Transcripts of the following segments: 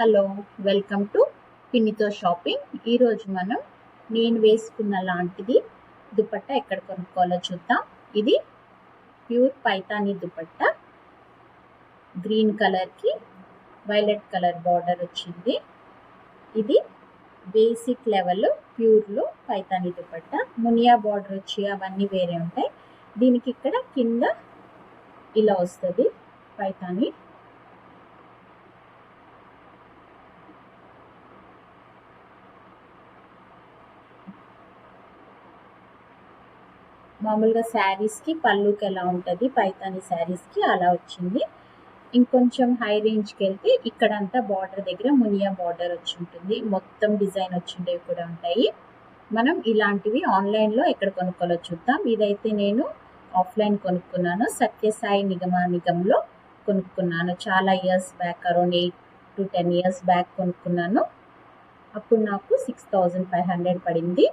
Hello, welcome to పిన్నితో shopping. ఈరోజు నేను వేసుకున్న లాంటిది దుపట్టా ఎక్కడ కొనుక్కోవాలో చూద్దాం. ఇది ప్యూర్ పైతానీ దుపట్టా, గ్రీన్ కలర్కి వైలెట్ కలర్ బార్డర్ వచ్చింది. ఇది బేసిక్ లెవెల్ ప్యూర్లో పైతానీ దుపట్టా. మునియా బార్డర్ వచ్చి అవన్నీ వేరే ఉంటాయి. దీనికి ఇక్కడ కింద ఇలా వస్తుంది పైతానీ. మామూలుగా శారీస్కి పళ్ళుకి ఎలా ఉంటుంది పైతానీ శారీస్కి అలా వచ్చింది. ఇంకొంచెం హై రేంజ్కి వెళ్తే ఇక్కడంతా బార్డర్ దగ్గర మునియా బార్డర్ వచ్చి ఉంటుంది. మొత్తం డిజైన్ వచ్చిండేవి కూడా ఉంటాయి. మనం ఇలాంటివి ఆన్లైన్లో ఎక్కడ కొనుక్కోవాలో చూద్దాం. ఇదైతే నేను ఆఫ్లైన్ కొనుక్కున్నాను. సత్యసాయి నిగంలో కొనుక్కున్నాను. చాలా years back, around 8 to 10 years back కొనుక్కున్నాను. అప్పుడు నాకు 6500 పడింది.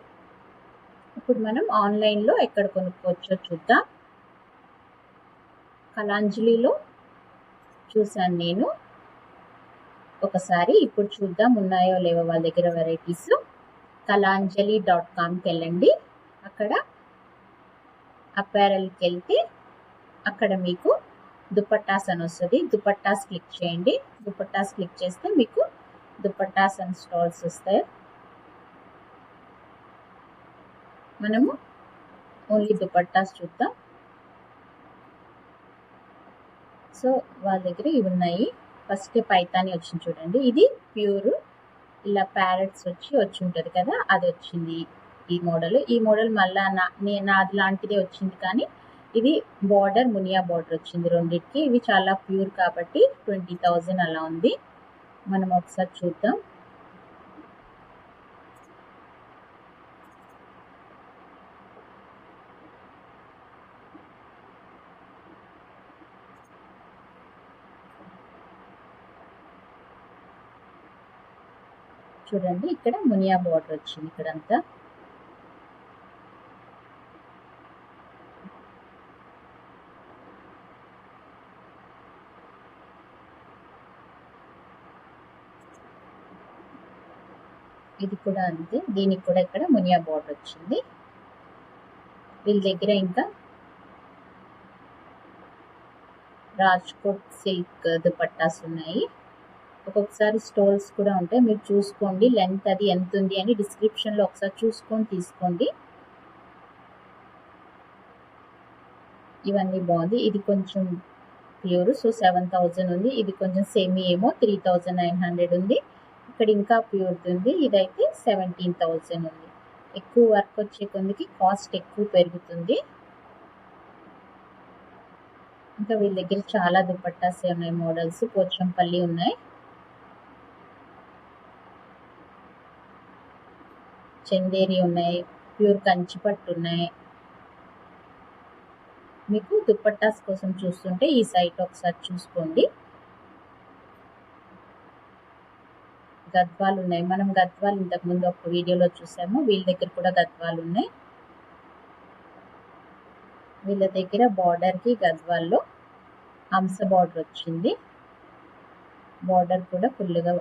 ఇప్పుడు మనం ఆన్లైన్లో ఎక్కడ కొనుక్కోవచ్చో చూద్దాం. కలాంజలిలో చూసాను నేను ఒకసారి. ఇప్పుడు చూద్దాం ఉన్నాయో లేవో వాళ్ళ దగ్గర వెరైటీస్. kalanjali.comకి వెళ్ళండి. అక్కడ అపారల్కి వెళ్తే అక్కడ మీకు దుపట్టాస్ అని వస్తుంది. దుపట్టాస్ క్లిక్ చేయండి. దుపట్టాస్ క్లిక్ చేస్తే మీకు దుపట్టాస్ అండ్ స్టాల్స్ వస్తాయి. మనము ఓన్లీ దుపట్టాస్ చూద్దాం. సో వాళ్ళ దగ్గర ఇవి ఉన్నాయి. ఫస్ట్ పైతానీ వచ్చింది చూడండి. ఇది ప్యూర్ ఇలా ప్యారెట్స్ వచ్చి ఉంటుంది కదా, అది వచ్చింది ఈ మోడల్. ఈ మోడల్ మళ్ళా నాది లాంటిదే వచ్చింది, కానీ ఇది బార్డర్ మునియా బార్డర్ వచ్చింది రెండింటికి. ఇవి చాలా ప్యూర్ కాబట్టి 20,000 అలా ఉంది. మనం ఒకసారి చూద్దాం. చూడండి, ఇక్కడ మునియా బార్డర్ వచ్చింది ఇక్కడంతా. ఇది కూడా అంతే, దీనికి కూడా ఇక్కడ మునియా బార్డర్ వచ్చింది. వీళ్ళ దగ్గర ఇంకా రాజ్కోట్ సిల్క్ దుపట్టాస్ ఉన్నాయి. ఒక్కొక్కసారి స్టోల్స్ కూడా ఉంటాయి. మీరు చూసుకోండి లెంత్ అది ఎంత ఉంది అని డిస్క్రిప్షన్లో ఒకసారి చూసుకొని తీసుకోండి. ఇవన్నీ బాగుంది. ఇది కొంచెం ప్యూర్, సో 7000 ఉంది. ఇది కొంచెం సెమీ ఏమో 3900 ఉంది. ఇక్కడ ఇంకా ప్యూర్ ఉంది. ఇదైతే 17,000 ఉంది. ఎక్కువ వర్క్ వచ్చే కొందికి కాస్ట్ ఎక్కువ పెరుగుతుంది. ఇంకా వీళ్ళ దగ్గర చాలా దుపట్టాస్ ఉన్నాయి. మోడల్స్ పోచంపల్లి ఉన్నాయి, చందేరి ఉన్నాయి, ప్యూర్ కంచిపట్టు ఉన్నాయి. మీకు దుపట్టాస్ కోసం చూస్తుంటే ఈ సైట్ ఒకసారి చూసుకోండి. గద్వాలు ఉన్నాయి. మనం గద్వాలు ఇంతకుముందు ఒక వీడియోలో చూసాము. వీళ్ళ దగ్గర కూడా గద్వాలు ఉన్నాయి. వీళ్ళ దగ్గర బార్డర్కి గద్వాల్లో హంస బార్డర్ వచ్చింది. బార్డర్ కూడా ఫుల్గా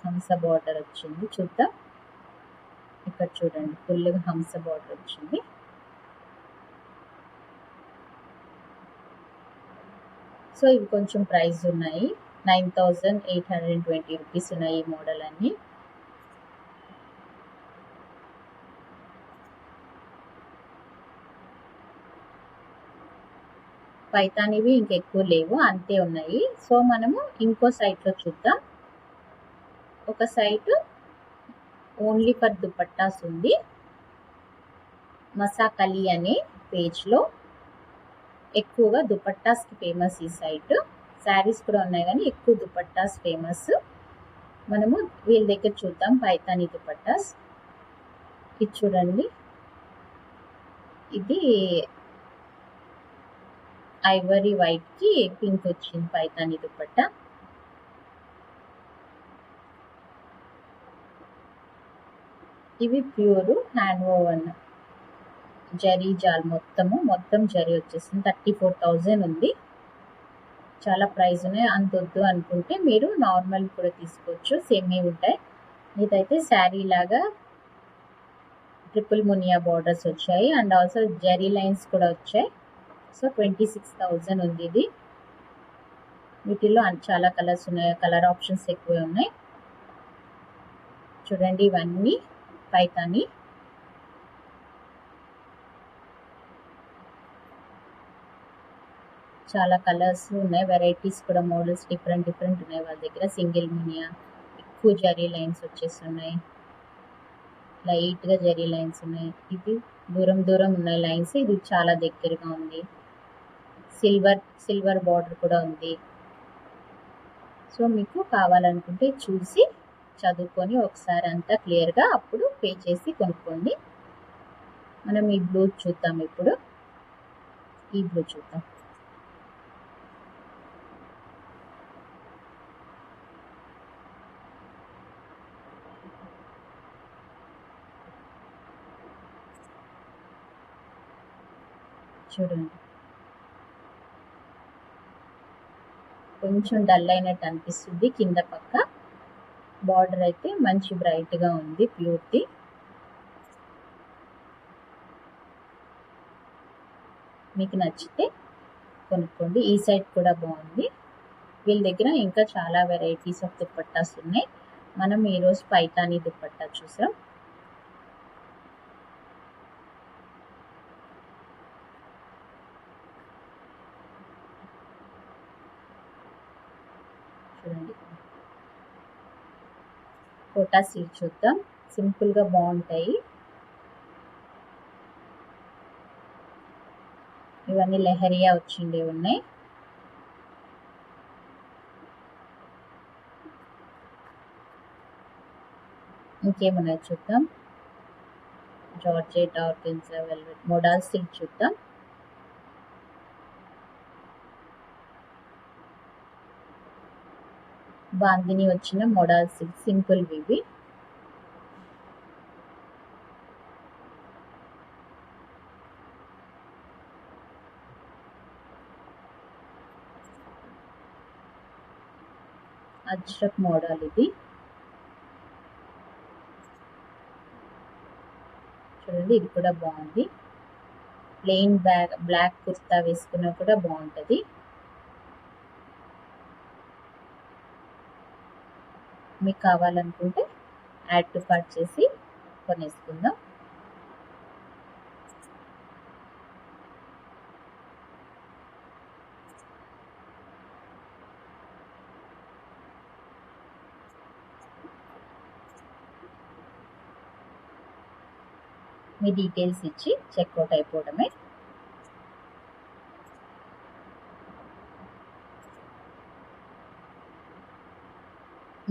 హంస బార్డర్ వచ్చింది. చూద్దాం, ఇక్కడ చూడండి ఫుల్గా హంస బార్డర్ వచ్చింది. సో ఇవి కొంచెం ప్రైస్ ఉన్నాయి. 9820 రూపీస్ ఉన్నాయి ఈ మోడల్ అన్ని. పైతానివి ఇంకెక్కువ లేవు, అంతే ఉన్నాయి. సో మనము ఇంకో సైట్లో చూద్దాం. ఒక సైట్ ఓన్లీ ఫర్ దుపట్టాస్ ఉంది. మసాకలి అనే పేజ్లో ఎక్కువగా దుపట్టాస్కి ఫేమస్ ఈ సైట్. శారీస్ కూడా ఉన్నాయి కానీ ఎక్కువ దుపట్టాస్ ఫేమస్. మనము వీళ్ళ దగ్గర చూద్దాం పైతానీ దుపట్టాస్. ఇది చూడండి, ఇది ఐవరీ వైట్కి పింక్ వచ్చింది పైతానీ దుపట్టా. ఇవి ప్యూర్ హ్యాండ్ ఓవన్ జరీ జాల్, మొత్తం జరీ వచ్చేసింది. 34,000 ఉంది. చాలా ప్రైస్ ఉన్నాయి, అంత వద్దు అనుకుంటే మీరు నార్మల్ కూడా తీసుకోవచ్చు, సేమే ఉంటాయి. ఇదైతే శారీ లాగా ట్రిపుల్ మునియా బార్డర్స్ వచ్చాయి అండ్ ఆల్సో జెరీ లైన్స్ కూడా వచ్చాయి. సో 26,000 ఉంది ఇది. వీటిలో చాలా కలర్స్ ఉన్నాయి, కలర్ ఆప్షన్స్ ఎక్కువే ఉన్నాయి. చూడండి ఇవన్నీ పైతాని. చాలా కలర్స్ ఉన్నాయి, వెరైటీస్ కూడా, మోడల్స్ డిఫరెంట్ ఉన్నాయి వాళ్ళ దగ్గర. సింగిల్ మునియా, ఎక్కువ జరీ లైన్స్ వచ్చేస్తున్నాయి, లైట్గా జరీ లైన్స్ ఉన్నాయి. ఇది దూరం ఉన్నాయి లైన్స్, ఇది చాలా దగ్గరగా ఉంది. సిల్వర్ బార్డర్ కూడా ఉంది. సో మీకు కావాలనుకుంటే చూసి చదువుకొని ఒకసారి అంతా క్లియర్గా అప్పుడు పే చేసి కొనుక్కోండి. మనం ఈ బ్లూ చూద్దాం ఇప్పుడు. ఈ బ్లూ చూద్దాం. చూడండి కొంచెం డల్ అయినట్టు అనిపిస్తుంది, కింద పక్క బార్డర్ అయితే మంచి బ్రైట్గా ఉంది, ప్యూర్ది. మీకు నచ్చితే కొనుక్కోండి. ఈ సైడ్ కూడా బాగుంది. వీళ్ళ దగ్గర ఇంకా చాలా వెరైటీస్ ఆఫ్ దుప్పట్టాస్ ఉన్నాయి. మనం ఈరోజు పైతానీ దుప్పట్టా చూసాం. చూడండి కోటా సిల్క్ చూద్దాం, సింపుల్గా బాగుంటాయి. ఇవన్నీ లెహరియా వచ్చిండే ఉన్నాయి. ఇంకేమున్నాయి చూద్దాం. Georgette, organza, velvet, model silk చూద్దాం. బాందిని వచ్చిన మోడల్ సిల్క్ సింపుల్ ఇవి. అజ్రక్ మోడల్ ఇది. చూడండి ఇది కూడా బాగుంది. ప్లెయిన్ బ్లాక్ కుర్తా వేసుకున్నా కూడా బాగుంటుంది. మీకు కావాలనుకుంటే యాడ్ టు కార్ట్ చేసి కొనేసుకుందాం. మీ డీటెయిల్స్ ఇచ్చి చెక్అవుట్ అయిపోవడమే.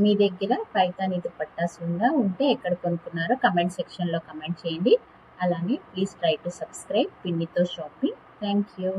మీ దగ్గర పైతానీ దుపట్టాస్ ఉంటే ఎక్కడ కొనుక్కున్నారో కమెంట్ సెక్షన్లో కమెంట్ చేయండి. అలానే ప్లీజ్ ట్రై టు సబ్స్క్రైబ్ పిన్నితో షాపింగ్. Thank you.